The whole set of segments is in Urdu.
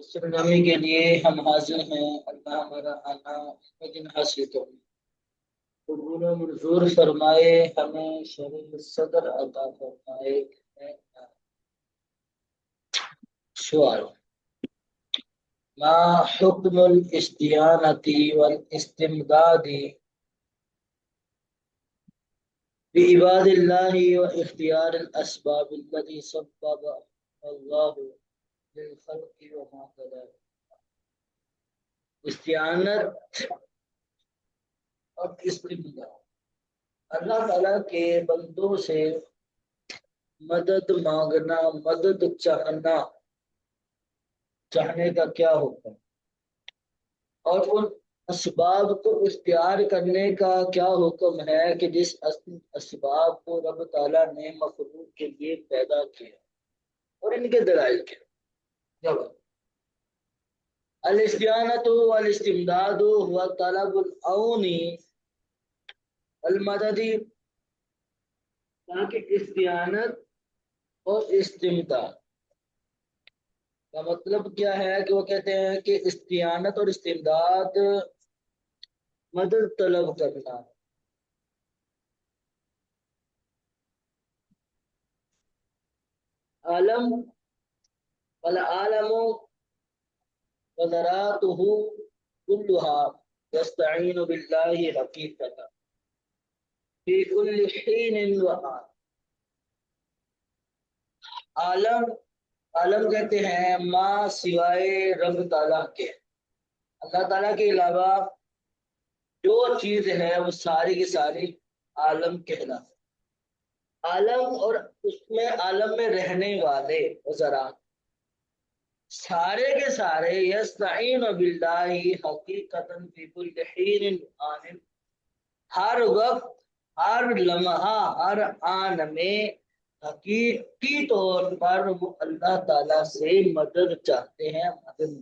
سرگرمی کے لیے ہم حاضر ہیں۔ اللہ ہمارا آنا دن حاصل ہو، قبول و منظور فرمائے، ہمیں شرح صدر عطا فرمائے۔ سوال: ما حکم الاستعانة والاستمداد بعباد اللہ واختیار الاسباب التي سبب اللہ للخلق وما قدر؟ استعانت اور استمداد، اللہ تعالیٰ کے بندوں سے مدد مانگنا، مدد چاہنے کا کیا حکم، اور ان اسباب کو اختیار کرنے کا کیا حکم ہے کہ جس اسباب کو رب تعالیٰ نے مخلوق کے لیے پیدا کیا، اور ان کے دلائل کیا؟ جواب: الاستعانۃ والاستمداد هو طلب العون المدد، تاکہ استعانت اور استمداد کا مطلب کیا ہے کہ وہ کہتے ہیں کہ استعانت اور استمداد مدد طلب کرنا۔ عالم والعالم وذراته كلها يستعين بالله حقيقة في كل حين وآن۔ عالم کہتے ہیں ماں سوائے رب تعالیٰ کے، اللہ تعالیٰ کے علاوہ جو چیز ہے وہ ساری کی ساری عالم کہلاتی۔ عالم اور اس میں عالم میں رہنے والے ذرا سارے کے سارے یستعین باللہ حقیقتاً فی کل حین وآن، ہر وقت، ہر لمحہ، ہر آن میں حقیقی طور پر وہ اللہ تعالیٰ سے مدد چاہتے ہیں۔ مدد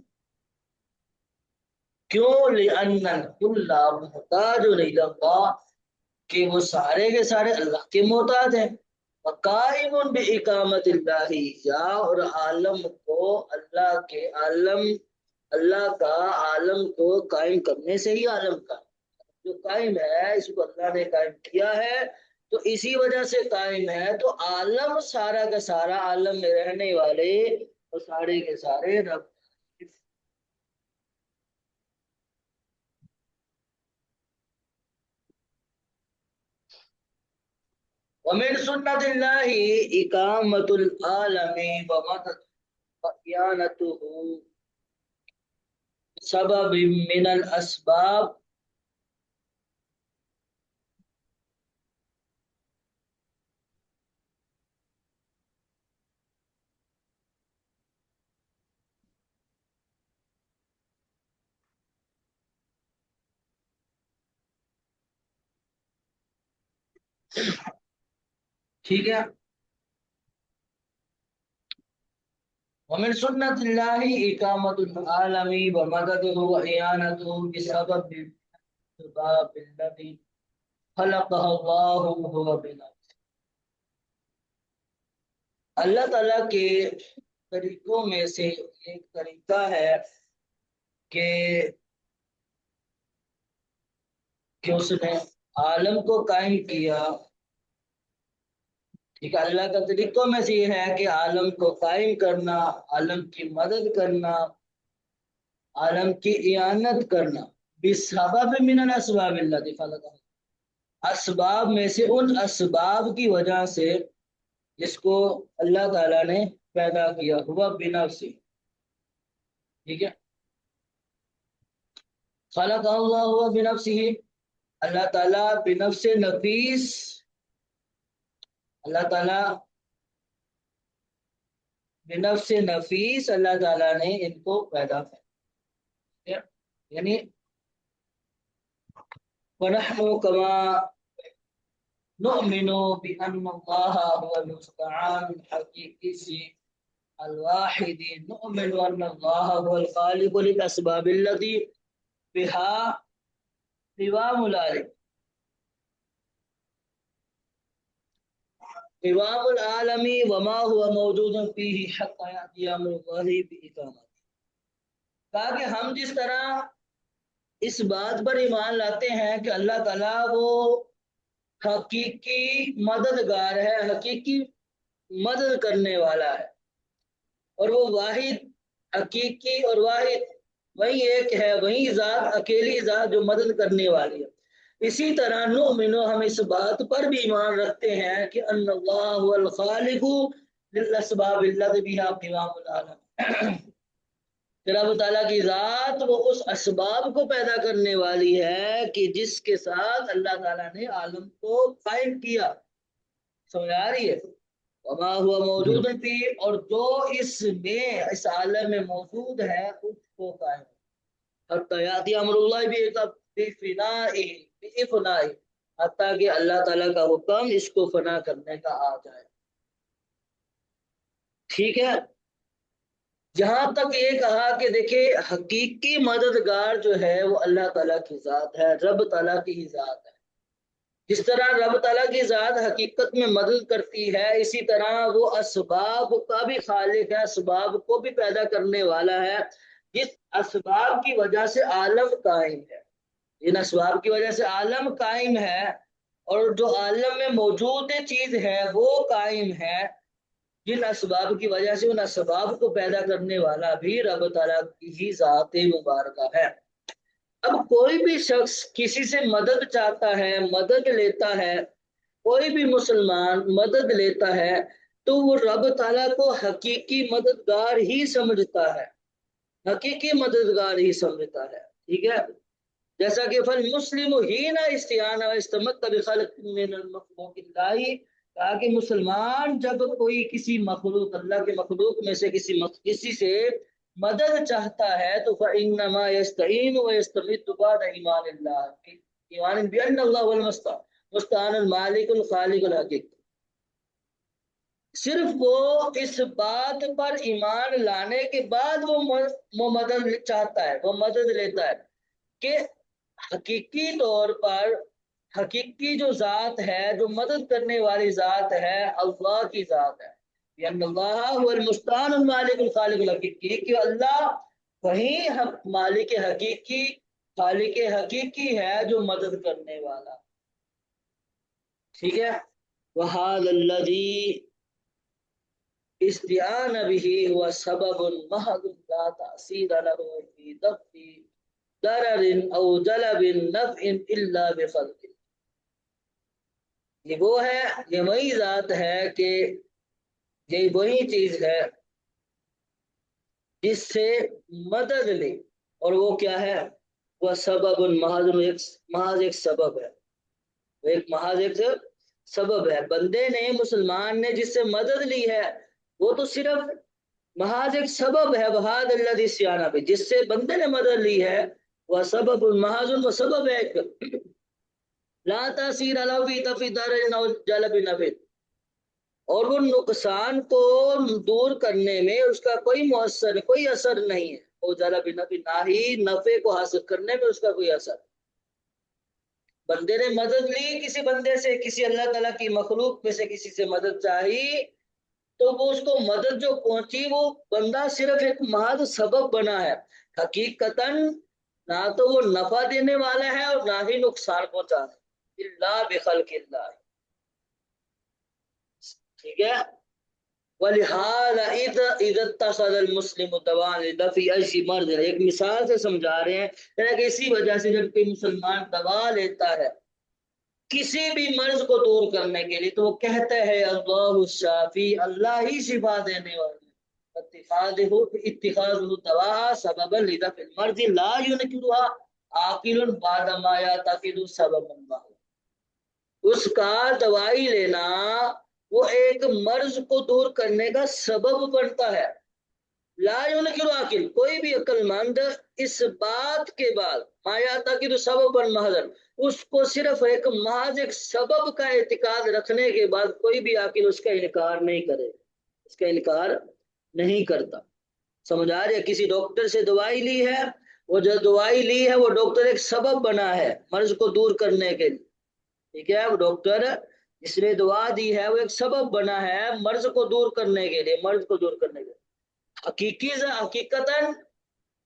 کیوں؟ لأن الکل محتاج الی اللہ، کہ وہ سارے کے سارے اللہ کے محتاج ہیں۔ وقائم باقامت اللہ، یا اور عالم کو اللہ کے اللہ کا عالم کو قائم کرنے سے ہی عالم کا جو قائم ہے، اس کو اللہ نے قائم کیا ہے تو اسی وجہ سے قائم ہے، تو عالم سارا کا سارا، عالم میں رہنے والے وہ سارے کے سارے رب۔ ومن سنت اللہ اقامت العالم ومدد وإعانته سبب من الاسباب ٹھیک ہے۔ ومن سنت اللہ اقامت العالم ومدده وإعانته بسبب الاسباب التي خلقها اللہ هو بنفسه۔ اللہ تعالیٰ کے طریقوں میں سے ایک طریقہ ہے کہ اس نے عالم کو قائم کیا۔ ٹھیک ہے، اللہ کا طریقوں میں سے یہ ہے کہ عالم کو قائم کرنا، عالم کی مدد کرنا، عالم کی اعانت کرنا، بسبب من الاسباب التي خلقها، اسباب میں سے ان اسباب کی وجہ سے جس کو اللہ تعالیٰ نے پیدا کیا، ہوا بنفسہ۔ ٹھیک ہے، خلق اللہ ہوا بنفسہ، اللہ تعالیٰ بنفس نفیس، اللہ تعالیٰ بنفس نفیس اللہ تعالیٰ نے ان کو پیدا کیا، یعنی وَنَحْنُ كَمَا نُؤْمِنُ بِأَنَّ اللَّهَ هُوَ الْمُسْتَعَانُ الْحَقِيقِي الْوَاحِدِ، نُؤْمِنُ أَنَّ اللَّهَ هُوَ الْخَالِقُ لِلْأَسْبَابِ الَّتِي بِهَا قِوَامُ الْعَالَمِ، قوام العالم وما هو موجود فيه حتى يأتي أمر الله بإقامته۔ کہا کہ ہم جس طرح اس بات پر ایمان لاتے ہیں کہ اللہ تعالیٰ وہ حقیقی مددگار ہے، حقیقی مدد کرنے والا ہے، اور وہ واحد حقیقی اور واحد وہی ایک ہے، وہی ذات، اکیلی ذات جو مدد کرنے والی ہے۔ اسی طرح نؤمنو، ہم اس بات پر بھی ایمان رکھتے ہیں کہ ان اللہ هو الخالق للاسباب التي بها قوام العالم، کہ رب تعالیٰ کی ذات وہ اس اسباب کو پیدا کرنے والی ہے کہ جس کے ساتھ اللہ تعالیٰ نے عالم کو قائم کیا۔ سمجھ آ رہی ہے؟ وما ہوا موجود تھی، اور جو اس میں اس عالم میں موجود ہے اس کو قائم حتی یاتی امر اللہ بفناء، حتیٰ کہ اللہ تعالیٰ کا حکم اس کو فنا کرنے کا آ جائے۔ ٹھیک ہے، جہاں تک یہ کہا کہ دیکھیں حقیقی مددگار جو ہے وہ اللہ تعالیٰ کی ذات ہے، رب تعالیٰ کی ہی ذات ہے۔ جس طرح رب تعالیٰ کی ذات حقیقت میں مدد کرتی ہے، اسی طرح وہ اسباب کا بھی خالق ہے، اسباب کو بھی پیدا کرنے والا ہے، جس اسباب کی وجہ سے عالم قائم ہے۔ ان اسباب کی وجہ سے عالم قائم ہے، اور جو عالم میں موجود چیز ہے وہ قائم ہے، جن اسباب کی وجہ سے ان اسباب کو پیدا کرنے والا بھی رب تعالیٰ کی ہی ذات مبارکہ ہے۔ اب کوئی بھی شخص کسی سے مدد چاہتا ہے، مدد لیتا ہے، کوئی بھی مسلمان مدد لیتا ہے تو وہ رب تعالیٰ کو حقیقی مددگار ہی سمجھتا ہے، حقیقی مددگار ہی سمجھتا ہے۔ ٹھیک ہے، جیسا کہ فالمسلم حین استعان واستمد بخلق من المخلوق اللہ، کہا کہ مسلمان جب کوئی کسی مخلوق، اللہ کے مخلوق میں سے کسی سے مدد چاہتا ہے تو فإنما يستعين ويستمد بعد ایمان اللہ، ایمان بأن اللہ هو المستعان المالک الخالق الحقیق، صرف وہ اس بات پر ایمان لانے کے بعد وہ مدد چاہتا ہے، وہ مدد لیتا ہے کہ حقیقی طور پر حقیقی جو ذات ہے، جو مدد کرنے والی ذات ہے، اللہ کی ذات ہے، یعنی اللہ هو المستعان المالک الخالق الحقیقی، کہ اللہ وہی مالک حقیقی، خالق حقیقی ہے جو مدد کرنے والا۔ ٹھیک ہے، وَهَذَا الَّذِي استعان به هو سبب محض لا تأثیر له في دفع ضرر او جلب نفع الا بخلق، یہ وہ ہے، یہ وہی ذات ہے کہ یہ وہی چیز ہے جس سے مدد لے، اور وہ کیا ہے؟ وہ سبب محض ایک سبب ہے، محض ایک سبب ہے۔ بندے نے، مسلمان نے جس سے مدد لی ہے وہ تو صرف محض ایک سبب ہے، وَهَذَا الَّذِي اسْتَعَانَ بِهِ، جس سے بندے نے مدد لی ہے، وہ سبب محض، وہ سبب ہے ایک، لا تأثیر له فی دفع ضرر او جلب نفع، اور وہ نقصان کو دور کرنے میں اس کا کوئی مؤثر، کوئی اثر نہیں ہے، وہ جلب نفع، نہ ہی نفع کو حاصل کرنے میں اس کا کوئی اثر۔ بندے نے مدد لی کسی بندے سے، کسی اللہ تعالیٰ کی مخلوق میں سے کسی سے مدد چاہی، تو وہ اس کو مدد جو پہنچی وہ بندہ صرف ایک محض سبب بنا ہے، حقیقتاً نہ تو وہ نفع دینے والا ہے اور نہ ہی نقصان پہنچانا، الا بخلق اللہ۔ ٹھیک ہے، وَلِهَذَا إِذَا اتَّخَذَ الْمُسْلِمُ دَوَاءً لِدَفْعِ أَيِّ مَرْضٍ، ایک مثال سے سمجھا رہے ہیں کہ اسی وجہ سے جب کوئی مسلمان دوا لیتا ہے کسی بھی مرض کو دور کرنے کے لیے تو وہ کہتا ہے اللہ الشافی، اللہ ہی شفا دینے والا، اتخاذہ دواء سببا لدفع المرض لا ينکرها عاقل بعد ما يعتقد سببا ما، اس کا دوائی لینا وہ ایک مرض کو دور کرنے کا سبب بنتا ہے، لا ينکر عاقل، کوئی بھی عقل مند اس بات کے بعد ما يعتقد سببا محضا، اس کو صرف ایک محض ایک سبب کا اعتقاد رکھنے کے بعد کوئی بھی عاقل اس کا انکار نہیں کرے، اس کا انکار نہیں کرتا۔ سمجھ آ رہی ہے؟ کسی ڈاکٹر سے دوائی لی ہے، وہ جو دوائی لی ہے وہ ڈاکٹر ایک سبب بنا ہے مرض کو دور کرنے کے لیے، ٹھیک ہے، وہ ڈاکٹر جس نے دوا دی ہے وہ ایک سبب بنا ہے مرض کو دور کرنے کے لیے، مرض کو دور کرنے کے لیے۔ حقیقتاً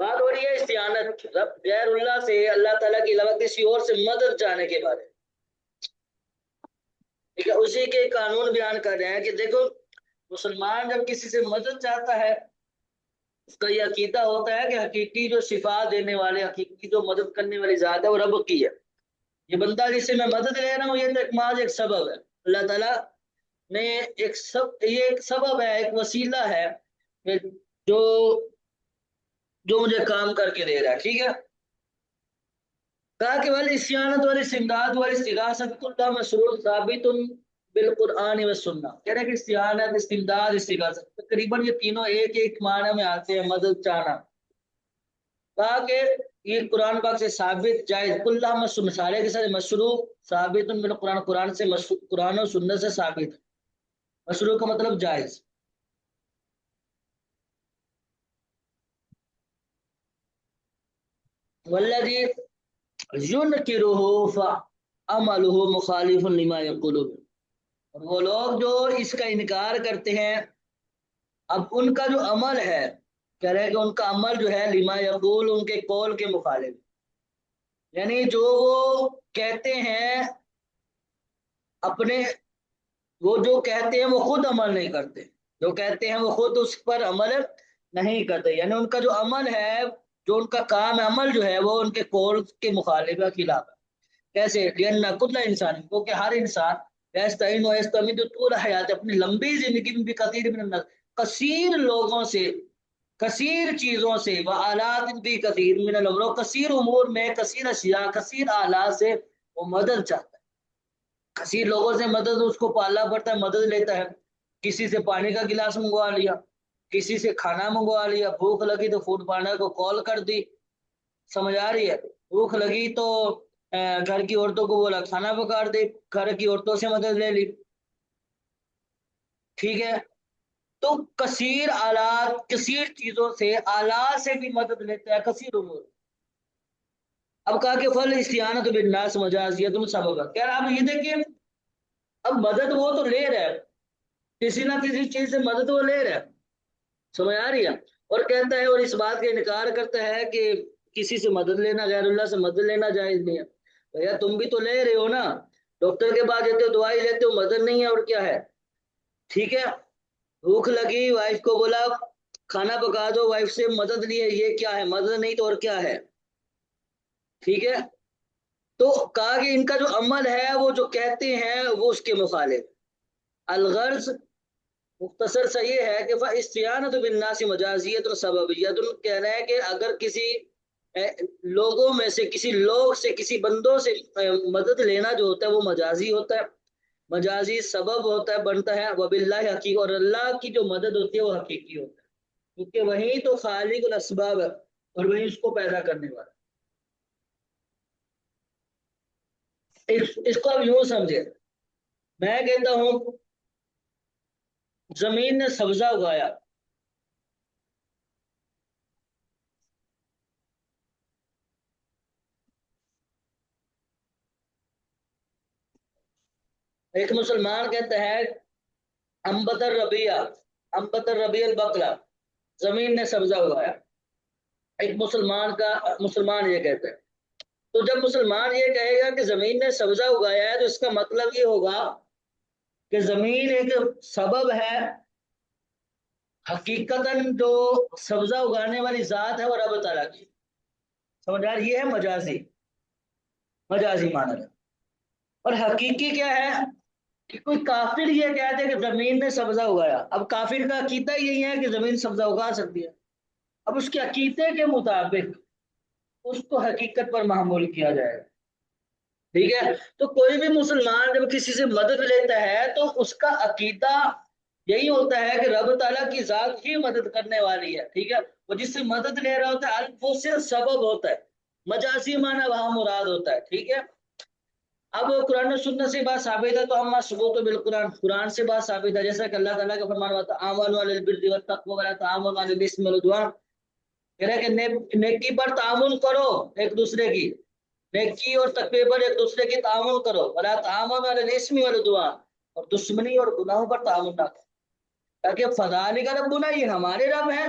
بات ہو رہی ہے استعانت رب غیر اللہ سے، اللہ تعالیٰ کے علاوہ کسی اور سے مدد چاہنے کے بارے میں، ٹھیک ہے؟ اسی کے قانون بیان کر رہے ہیں کہ دیکھو مسلمان جب کسی سے مدد چاہتا ہے، اس کا یہ عقیدہ ہوتا ہے کہ حقیقی جو شفا دینے والے، حقیقی جو مدد کرنے والی ذات ہے وہ رب کی ہے، یہ بندہ جس سے میں مدد لے رہا ہوں یہ تو ایک محض ایک سبب ہے، اللہ تعالیٰ نے یہ ایک سبب ہے، ایک وسیلہ ہے کہ جو جو مجھے کام کر کے دے رہا ہے، ٹھیک ہے؟ کہا کہ والاستعانت والاستمداد والاستغاثۃ کلها مشروع ثابت بالقرآن والسنہ، کہہ رہے ہیں کہ استعانت، استمداد، استغاثت تقریباً یہ تینوں ایک ایک معنی میں آتے ہیں، مدد چاہنا۔ کہا کہ یہ قرآن پاک سے ثابت جائز، کلها مشروع، سارے کے سارے مشروع، ثابت بالقرآن، قرآن سے قرآن و سنت سے ثابت، مشروع کا مطلب جائز۔ والذی ينکرہ فعملہ مخالف لما یقولون، اور وہ لوگ جو اس کا انکار کرتے ہیں، اب ان کا جو عمل ہے، کہہ رہے ہیں کہ ان کا عمل جو ہے لما یقول، ان کے قول کے مخالف، یعنی جو وہ کہتے ہیں اپنے، وہ جو کہتے ہیں وہ خود عمل نہیں کرتے، جو کہتے ہیں وہ خود اس پر عمل نہیں کرتے، یعنی ان کا جو عمل ہے، جو ان کا کام عمل جو ہے وہ ان کے قول کے مخالف ہے، خلاف ہے۔ کیسے؟ لأن كل انسان، کیونکہ ہر انسان یستعین و یستمد طول حیات، اپنی لمبی زندگی میں بھی کثیر من الناس، کثیر لوگوں سے، کثیر چیزوں سے، وآلات بھی کثیر من الامور، کثیر امور میں، کثیر اشیاء، کثیر آلات سے وہ مدد چاہتا ہے، کثیر لوگوں سے مدد اس کو پالنا پڑتا ہے، مدد لیتا ہے، کسی سے پانی کا گلاس منگوا لیا، کسی سے کھانا منگوا لیا، بھوک لگی تو فوڈ پارٹنر کو کال کر دی، سمجھ آ رہی ہے؟ بھوک لگی تو گھر کی عورتوں کو بولا کھانا پکا دے، گھر کی عورتوں سے مدد لے لی، ٹھیک ہے؟ تو کثیر آلات، کثیر چیزوں سے، آلات سے بھی مدد لیتا ہے، کثیر امور۔ اب کہا کہ فل استعانت بالناس مجازیت سبب، کیا آپ یہ دیکھیے، اب مدد وہ تو لے رہا ہے، کسی نہ کسی چیز سے مدد وہ لے رہا ہے، سمجھ آ رہی ہے؟ اور کہتا ہے، اور اس بات کا انکار کرتا ہے کہ کسی سے مدد لینا، غیر اللہ سے مدد لینا جائز نہیں ہے۔ بھیا تم بھی تو لے رہے ہو نا، ڈاکٹر کے پاس جاتے ہو، دوائی لیتے ہو، مدد نہیں ہے اور کیا ہے، ٹھیک ہے؟ بھوک لگی، وائف کو بولا کھانا پکا دو، وائف سے مدد لی ہے، یہ کیا ہے؟ مدد نہیں تو اور کیا ہے، ٹھیک ہے؟ تو کہا کہ ان کا جو عمل ہے، وہ جو کہتے ہیں وہ اس کے مخالف۔ الغرض مختصر سا یہ ہے کہ فاستعانت بالناس مجازیت و سببیت، کہہ رہے ہیں کہ اگر کسی لوگوں میں سے، کسی لوگ سے، کسی بندوں سے مدد لینا جو ہوتا ہے وہ مجازی ہوتا ہے، مجازی سبب ہوتا ہے، بنتا ہے، وباللہ حقیقی، اور اللہ کی جو مدد ہوتی ہے وہ حقیقی ہوتا ہے، کیونکہ وہی تو خالق الاسباب ہے اور وہی اس کو پیدا کرنے والا۔ اس کو اب یوں سمجھے، میں کہتا ہوں زمین نے سبزہ اگایا، ایک مسلمان کہتا ہے امبت الربیع، امبت الربیع البقلہ، زمین نے سبزہ اگایا، ایک مسلمان یہ کہتا ہے، تو جب مسلمان یہ کہے گا کہ زمین نے سبزہ اگایا ہے تو اس کا مطلب یہ ہوگا کہ زمین ایک سبب ہے، حقیقتاً جو سبزہ اگانے والی ذات ہے وہ رب تعالیٰ کی، سمجھ آ رہی؟ یہ ہے مجازی، مجازی معنی ہے۔ اور حقیقی کیا ہے کہ کوئی کافر یہ کہتے ہیں کہ زمین نے سبزہ اگایا، اب کافر کا عقیدہ یہی ہے کہ زمین سبزہ اگا سکتی ہے، اب اس کے عقیدے کے مطابق اس کو حقیقت پر معمول کیا جائے گا، ٹھیک ہے؟ تو کوئی بھی مسلمان جب کسی سے مدد لیتا ہے تو اس کا عقیدہ یہی ہوتا ہے کہ رب تعالیٰ کی ذات ہی مدد کرنے والی ہے، ٹھیک ہے؟ وہ جس سے مدد لے رہا ہوتا ہے وہ صرف سبب ہوتا ہے، مجازی معنی وہاں مراد ہوتا ہے، ٹھیک ہے؟ اب قرآن و سنت سے بات ثابت ہے تو ہم ثبوت بالقرآن، قرآن سے بات ثابت ہے، جیسا کہ اللہ تعالیٰ کا فرمان ہوا تعاونوا علی البر والتقوی ولا تعاونوا علی الاثم والعدوان، کہہ رہا ہے کہ نیکی پر تعاون کرو ایک دوسرے کی، نیکی اور تقوی پر ایک دوسرے کی تعاون کرو، ولا تعاونوا علی الاثم والعدوان، اور دشمنی اور گناہوں پر تعاون نہ کرو، تاکہ فذالک ربنا، یہ ہمارے رب ہیں،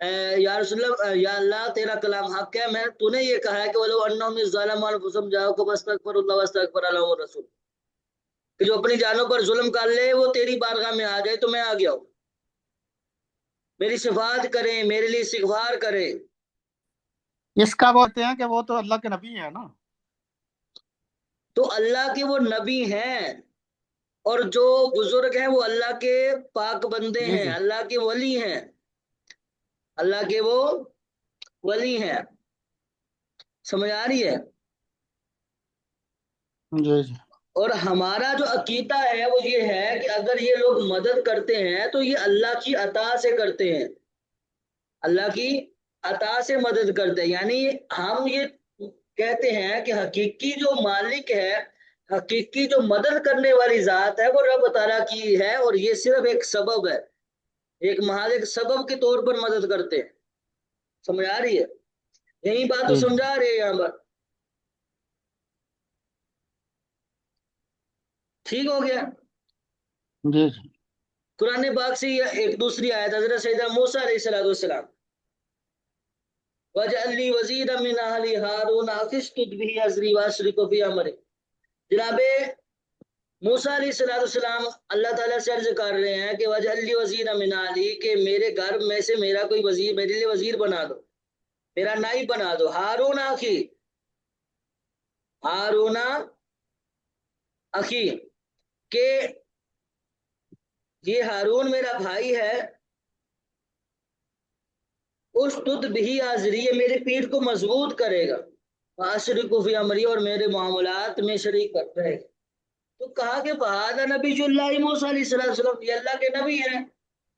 یا رسول اللہ یا اللہ تیرا کلام حق ہے، میں تو نے یہ کہا ہے کہ وَلَوْ أَنَّهُمْ إِذ ظَلَمُوا أَنفُسَهُمْ جَاءُوكَ فَاسْتَغْفَرُوا اللَّهَ وَاسْتَغْفَرَ لَهُمُ الرَّسُولُ، کہ جو اپنی جانوں پر ظلم کر لے وہ تیری بارگاہ میں آ جائے تو میں آ گیا ہوں، میری شفاعت کریں، میرے لیے استغفار کریں۔ اس کا بولتے ہیں کہ وہ تو اللہ کے نبی ہے نا، تو اللہ کے وہ نبی ہیں، اور جو بزرگ ہیں وہ اللہ کے پاک بندے جی ہیں، جی اللہ کے ولی ہیں، اللہ کے وہ ولی ہیں، سمجھ آ رہی ہے؟ جی جی اور ہمارا جو عقیدہ ہے وہ یہ ہے کہ اگر یہ لوگ مدد کرتے ہیں تو یہ اللہ کی عطا سے کرتے ہیں، اللہ کی عطا سے مدد کرتے ہیں، یعنی ہم یہ کہتے ہیں کہ حقیقی جو مالک ہے، حقیقی جو مدد کرنے والی ذات ہے وہ رب تعالیٰ کی ہے، اور یہ صرف ایک سبب ہے، ایک محض ایک سبب کے طور پر مدد کرتے ہیں، سمجھ آ رہی ہے؟ یہی بات تو جی جی سمجھا رہے ہیں یہاں پر، ٹھیک ہو گیا؟ جی جی قرآن پاک سے یہ ایک دوسری آیت حضرت سیدنا موسیٰ علیہ السلام وَاجْعَلْ لِي وَزِيرًا مِّنْ أَهْلِي هَارُونَ أَخِشْدُدْ بِهِ أَزْرِي وَأَشْرِكْهُ فِي أَمْرِي، جناب موسیٰ علیہ السلام اللہ تعالیٰ سے عرض کر رہے ہیں کہ وَاجْعَلْ لِي وَزِيرًا مِّنْ أَهْلِي، کہ میرے گھر میں سے میرا کوئی وزیر، میرے لیے وزیر بنا دو، میرا نائب بنا دو، ہارون اخی، ہارون اخی، کہ یہ ہارون میرا بھائی ہے، اشدد بہ ازری، یہ میرے پیٹھ کو مضبوط کرے گا، واشرکہ فی امری، اور میرے معاملات میں شریک رہے گا۔ تو کہا کہ فہذا نبی اللہ موسیٰ علیہ السلام، یہ اللہ کے نبی ہیں،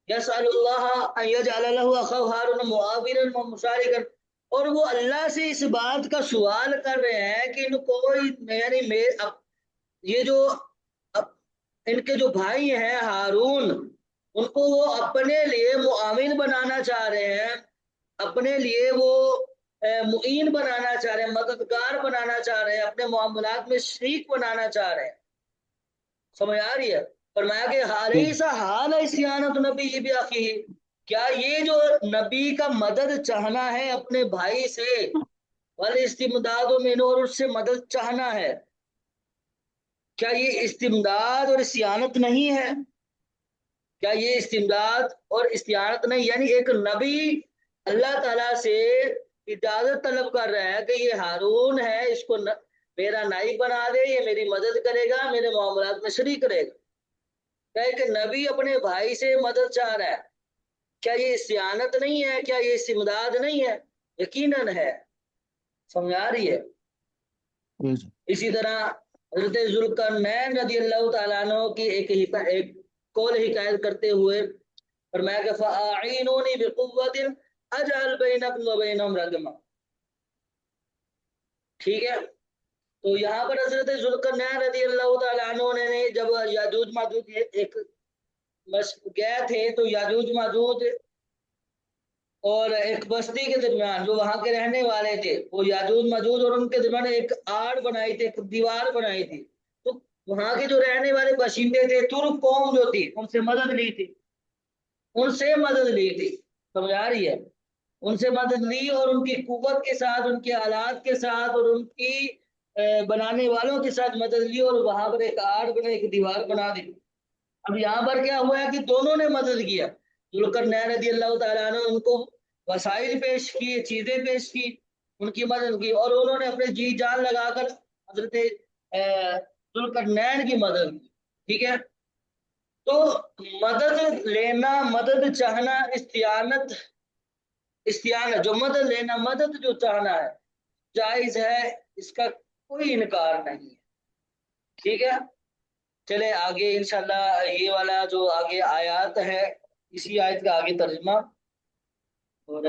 یسأل اللہ ان یجعل له اخا ہارون معاونا ومشارکا، اور وہ اللہ سے اس بات کا سوال کر رہے ہیں کہ ان کو، یعنی یہ جو ان کے جو بھائی ہیں ہارون، ان کو وہ اپنے لیے معاون بنانا چاہ رہے ہیں، اپنے لیے وہ معین بنانا چاہ رہے ہیں، مددگار بنانا چاہ رہے ہیں، اپنے معاملات میں شریک بنانا چاہ رہے ہیں، سمجھ آ رہی ہے؟ فرمایا کہ حالیسا حال استعانت نبی بأخیہ، کیا یہ جو نبی کا مدد چاہنا ہے اپنے بھائی سے، والاستمداد منہ، اور اس سے مدد چاہنا ہے، کیا یہ استمداد اور استعانت نہیں ہے؟ کیا یہ استمداد اور استعانت نہیں؟ یعنی ایک نبی اللہ تعالیٰ سے اجازت طلب کر رہا ہے کہ یہ ہارون ہے، اس کو میرا نائب بنا دے، یہ میری مدد کرے گا، میرے معاملات میں شریک کرے گا۔ کیا ایک نبی اپنے بھائی سے مدد چاہ رہا ہے؟ کیا یہ استعانت نہیں ہے؟ کیا یہ استمداد نہیں ہے؟ یقیناً ہے، سمجھ آ رہی ہے؟ جی جی اسی طرح حضرت ذوالقرنین رضی اللہ تعالیٰ عنہ کی ایک قول حکایت کرتے ہوئے فرمایا کہ فَأَعِینُونِي بِقُوَّةٍ أَجْعَلْ بَيْنَكُمْ وَبَيْنَهُمْ رَدْمًا، ٹھیک ہے؟ تو یہاں پر حضرت ذوالقرنین رضی اللہ تعالیٰ عنہ نے جب یاجوج ماجوج ایک گئے تھے، تو یاجوج ماجوج اور ایک بستی کے درمیان جو وہاں کے رہنے والے تھے، وہ یاجوج ماجوج اور ان کے درمیان ایک آڑ بنائی تھی، ایک دیوار بنائی تھی، تو وہاں کے جو رہنے والے باشندے تھے، ترک قوم جو تھی، ان سے مدد لی تھی، سمجھ آ رہی ہے؟ ان سے مدد لی، اور ان کی قوت کے ساتھ، ان کے آلات کے ساتھ، اور ان کی بنانے والوں کے ساتھ مدد لی، اور وہاں پر ایک آڑ بنا، ایک دیوار بنا دی۔ اب یہاں پر کیا ہوا ہے کہ دونوں نے مدد کیا، ذوالقرنین رضی اللہ تعالیٰ عنہ ان کو وسائل پیش کیے، چیزیں پیش کی، ان کی مدد کی، اور انہوں نے اپنے جی جان لگا کر حضرت ذوالقرنین کی مدد کی، ٹھیک ہے؟ تو مدد لینا، مدد چاہنا، استعانت جو مدد لینا، مدد جو چاہنا ہے، جائز ہے، اس کا کوئی انکار نہیں ہے، ٹھیک ہے؟ چلے آگے انشاءاللہ یہ والا جو آگے آیات ہے، اسی آیت کا آگے ترجمہ اور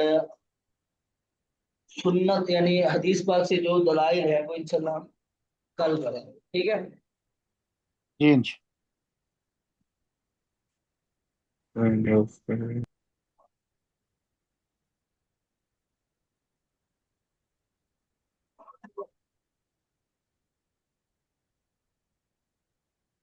سنت یعنی حدیث پاک سے جو دلائل ہے وہ انشاءاللہ ہم کل کریں گے، ٹھیک ہے؟ جی انشاء اللہ